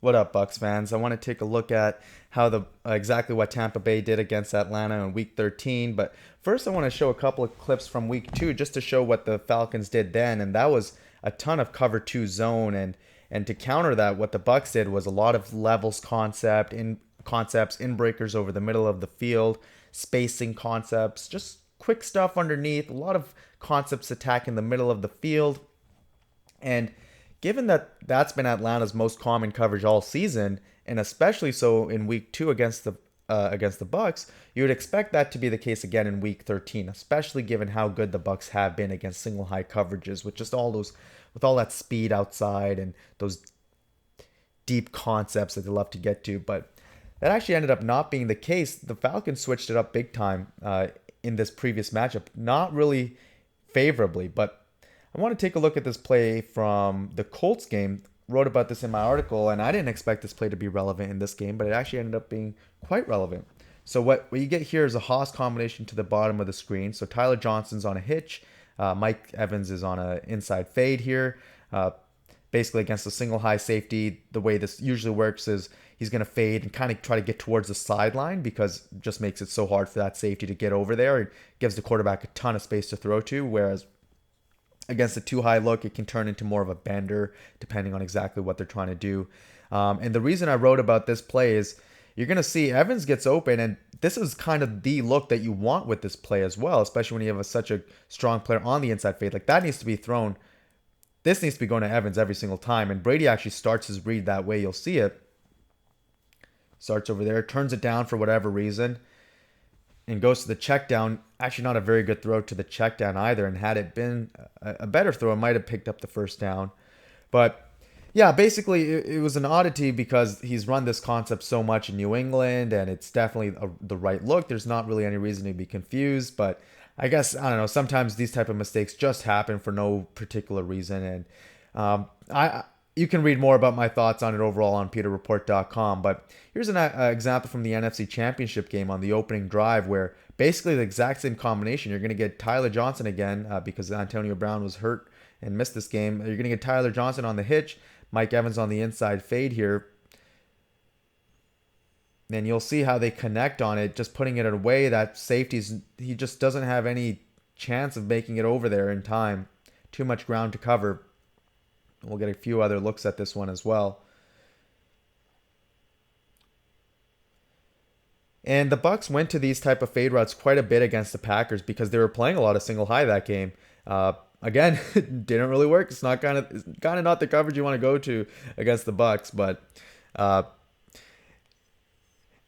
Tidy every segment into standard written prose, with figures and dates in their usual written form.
What up, Bucs fans? I want to take a look at how the exactly what Tampa Bay did against Atlanta in Week 13. But first, I want to show a couple of clips from Week 2 just to show what the Falcons did then, and that was a ton of cover 2 zone. And to counter that, what the Bucs did was a lot of levels concepts, in breakers over the middle of the field, spacing concepts, just quick stuff underneath. A lot of concepts attack in the middle of the field, and given that that's been Atlanta's most common coverage all season, and especially so in Week 2 against the Bucs, you would expect that to be the case again in Week 13, especially given how good the Bucs have been against single high coverages with just with all that speed outside and those deep concepts that they love to get to. But that actually ended up not being the case. The Falcons switched it up big time in this previous matchup, not really favorably, but I want to take a look at this play from the Colts game. Wrote about this in my article, and I didn't expect this play to be relevant in this game, but it actually ended up being quite relevant. So what you get here is a Haas combination to the bottom of the screen. So Tyler Johnson's on a hitch. Mike Evans is on an inside fade here. Basically against a single high safety, the way this usually works is he's going to fade and kind of try to get towards the sideline because it just makes it so hard for that safety to get over there. It gives the quarterback a ton of space to throw to, whereas against a too high look, it can turn into more of a bender depending on exactly what they're trying to do. And the reason I wrote about this play is you're going to see Evans gets open, and this is kind of the look that you want with this play as well, especially when you have such a strong player on the inside fade. Like that needs to be thrown. This needs to be going to Evans every single time, and Brady actually starts his read that way. You'll see it. Starts over there, turns it down for whatever reason, and goes to the check down. Actually, not a very good throw to the check down either. And had it been a better throw, it might have picked up the first down. But yeah, basically, it was an oddity because he's run this concept so much in New England, and it's definitely the right look. There's not really any reason to be confused, but I guess, I don't know, sometimes these type of mistakes just happen for no particular reason. And I you can read more about my thoughts on it overall on pewterreport.com. But here's an example from the NFC Championship game on the opening drive where basically the exact same combination. You're going to get Tyler Johnson again because Antonio Brown was hurt and missed this game. You're going to get Tyler Johnson on the hitch, Mike Evans on the inside fade here. And you'll see how they connect on it, just putting it away. That he just doesn't have any chance of making it over there in time. Too much ground to cover. We'll get a few other looks at this one as well. And the Bucs went to these type of fade routes quite a bit against the Packers because they were playing a lot of single high that game. Again, it didn't really work. It's kind of not the coverage you want to go to against the Bucs, but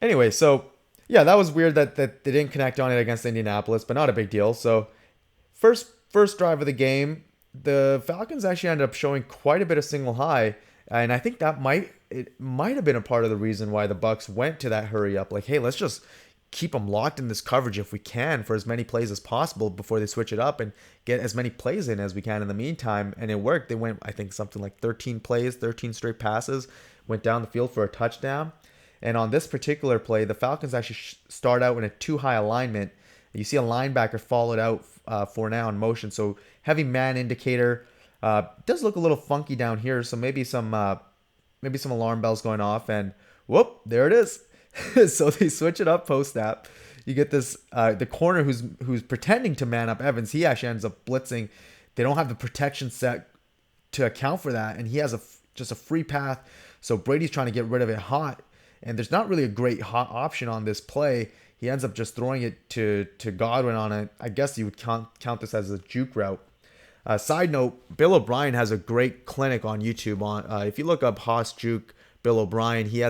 anyway, so yeah, that was weird that they didn't connect on it against Indianapolis, but not a big deal. So first drive of the game, the Falcons actually ended up showing quite a bit of single high, and I think it might have been a part of the reason why the Bucs went to that hurry up. Like, hey, let's just keep them locked in this coverage if we can for as many plays as possible before they switch it up and get as many plays in as we can in the meantime. And it worked. They went, I think, something like 13 plays, 13 straight passes, went down the field for a touchdown. And on this particular play, the Falcons actually start out in a too high alignment. You see a linebacker followed out for now in motion. So heavy man indicator. Does look a little funky down here. So maybe some alarm bells going off. And whoop, there it is. So they switch it up post snap. You get this the corner who's pretending to man up Evans. He actually ends up blitzing. They don't have the protection set to account for that, and he has just a free path. So Brady's trying to get rid of it hot, and there's not really a great hot option on this play. He ends up just throwing it to Godwin on it. I guess you would count this as a juke route. Side note: Bill O'Brien has a great clinic on YouTube. If you look up Haas Juke Bill O'Brien, he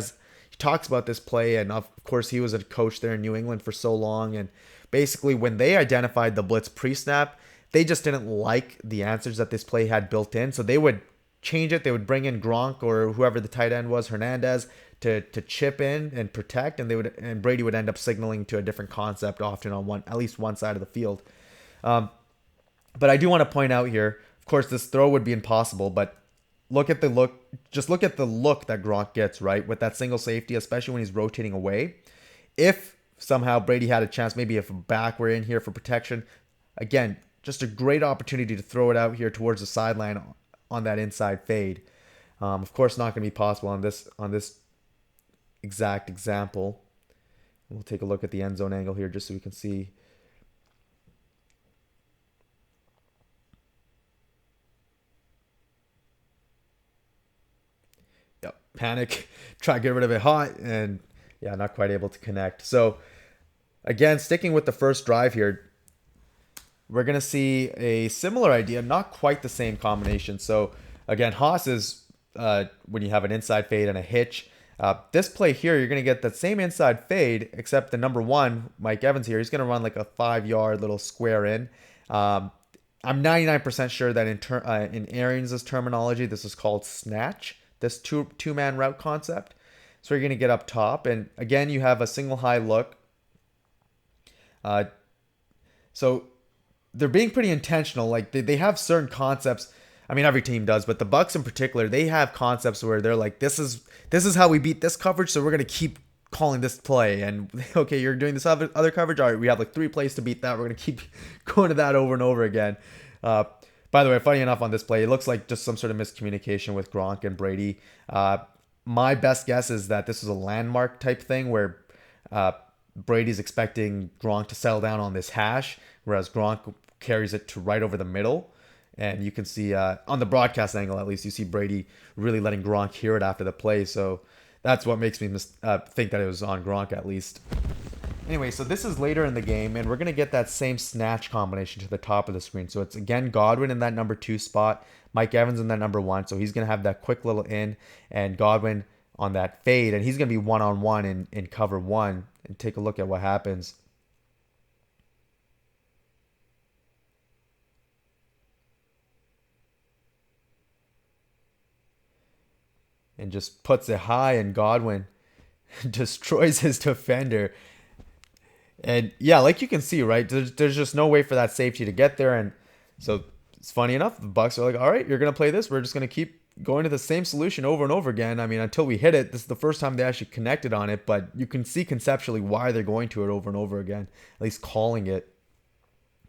talks about this play, and of course he was a coach there in New England for so long, and basically when they identified the blitz pre-snap, they just didn't like the answers that this play had built in, so they would change it. They would bring in Gronk or whoever the tight end was, Hernandez, to chip in and protect, and Brady would end up signaling to a different concept often on at least one side of the field. But I do want to point out here, of course this throw would be impossible, but look at the look that Gronk gets, right? With that single safety, especially when he's rotating away. If somehow Brady had a chance, maybe if a back were in here for protection, again, just a great opportunity to throw it out here towards the sideline on that inside fade. Of course, not going to be possible on this exact example. We'll take a look at the end zone angle here just so we can see. Yep, panic, try to get rid of it hot, and yeah, not quite able to connect. So again, sticking with the first drive here, we're going to see a similar idea, not quite the same combination. So again, Haas is when you have an inside fade and a hitch. This play here, you're going to get that same inside fade, except the number one, Mike Evans here, he's going to run like a 5-yard little square in. I'm 99% sure that in Arians' terminology, this is called snatch, this two-man route concept. So you're going to get up top. And again, you have a single high look. So they're being pretty intentional. Like they have certain concepts. I mean, every team does, but the Bucs in particular, they have concepts where they're like, this is how we beat this coverage, so we're gonna keep calling this play. And okay, you're doing this other coverage. All right, we have like 3 plays to beat that. We're gonna keep going to that over and over again. By the way, funny enough, on this play, it looks like just some sort of miscommunication with Gronk and Brady. My best guess is that this is a landmark type thing where Brady's expecting Gronk to settle down on this hash, whereas Gronk carries it to right over the middle. And you can see on the broadcast angle, at least, you see Brady really letting Gronk hear it after the play. So that's what makes me think that it was on Gronk, at least. Anyway, so this is later in the game, and we're going to get that same snatch combination to the top of the screen. So it's, again, Godwin in that number 2 spot, Mike Evans in that number 1. So he's going to have that quick little in, and Godwin on that fade. And he's going to be one-on-one in cover 1. And take a look at what happens. And just puts it high, and Godwin destroys his defender. And yeah, like you can see, right, there's just no way for that safety to get there. And so it's funny enough, the Bucs are like, all right, you're going to play this. We're just going to keep going to the same solution over and over again. I mean, until we hit it. This is the first time they actually connected on it, but you can see conceptually why they're going to it over and over again, at least calling it.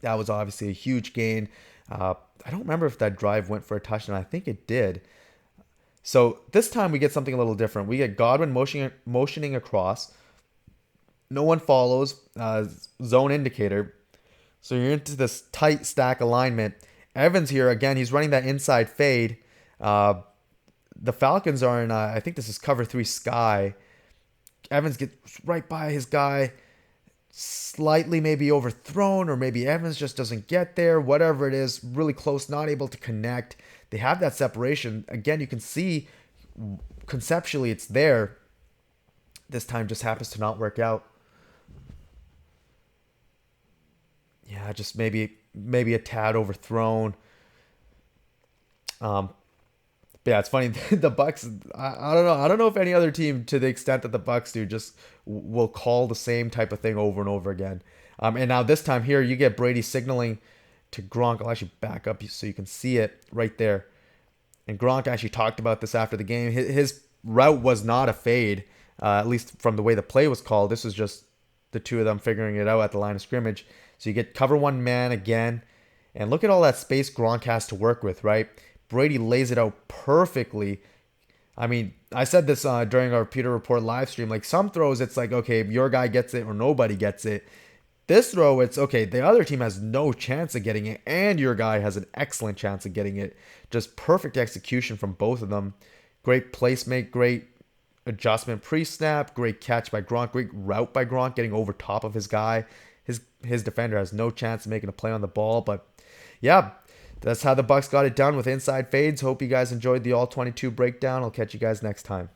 That was obviously a huge gain. I don't remember if that drive went for a touchdown. I think it did. So this time we get something a little different. We get Godwin motioning across. No one follows. Zone indicator. So you're into this tight stack alignment. Evans here, again, he's running that inside fade. The Falcons are in, I think this is cover 3 sky. Evans gets right by his guy. Slightly maybe overthrown, or maybe Evans just doesn't get there. Whatever it is, really close, not able to connect. They have that separation. Again, you can see conceptually it's there. This time just happens to not work out. Yeah, just maybe a tad overthrown. But yeah, it's funny. The Bucs, I don't know. I don't know if any other team, to the extent that the Bucs do, just will call the same type of thing over and over again. And now this time here, you get Brady signaling to Gronk. I'll actually back up so you can see it right there. And Gronk actually talked about this after the game. His route was not a fade, at least from the way the play was called. This was just the two of them figuring it out at the line of scrimmage. So you get cover 1 man again. And look at all that space Gronk has to work with, right? Brady lays it out perfectly. I mean, I said this during our Pewter Report live stream. Like, some throws, it's like, okay, your guy gets it or nobody gets it. This throw, it's okay, the other team has no chance of getting it, and your guy has an excellent chance of getting it. Just perfect execution from both of them. Great placement, great adjustment pre-snap, great catch by Gronk, great route by Gronk, getting over top of his guy. His defender has no chance of making a play on the ball, but yeah, that's how the Bucs got it done with inside fades. Hope you guys enjoyed the All-22 breakdown. I'll catch you guys next time.